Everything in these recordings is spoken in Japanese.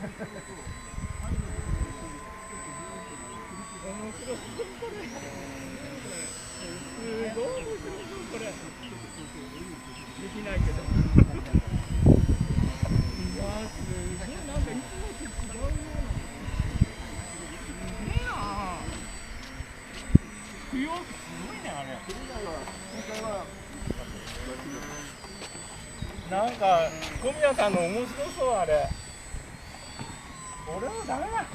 できないけど。いやー、すごい、なんかいつもと違うような。すげえなー。供養すごいね、あれ。なんか小宮さんの面白そう、あれ。俺はダメだ。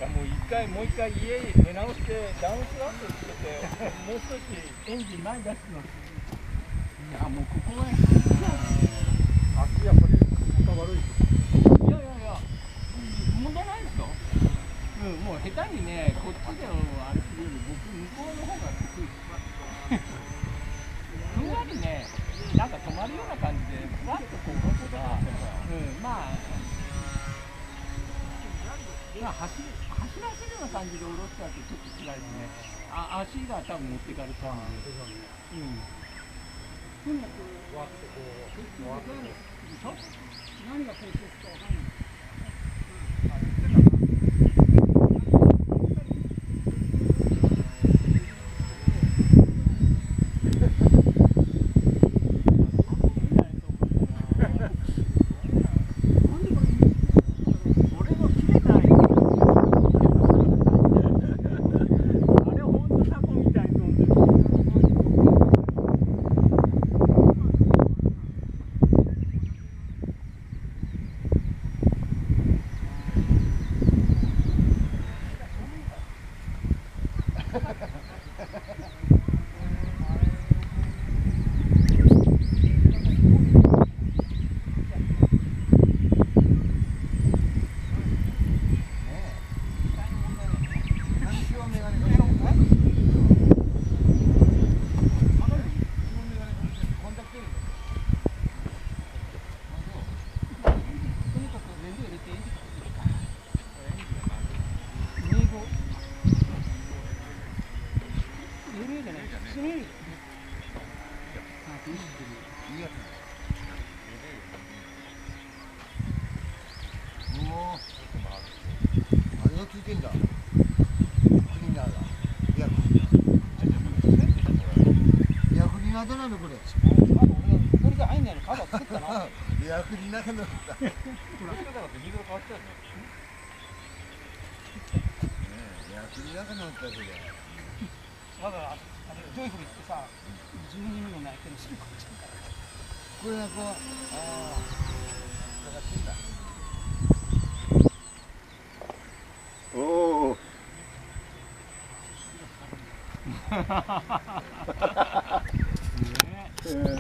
もう一回家に出直してダウンスワップしてて、もう少しエンジン前に出すの。いや、もうここは足やっぱり肩悪い。いやいやいや、問題ないですよ。もう下手にね、こっちであれするより僕向こうの方が得意。ふんわりね、なんか止まるような感じでふわっとこう動くから、まあ走らせるような感じで下ろしたってちょっと辛いですね。足が多分持ってかれちゃうんで。何が成功するかわかんない。役になかった。役になかったけど。まだジョイフルってさ、12人もないけどすぐこっちから。これがこう、かかってんだ。おお。ね。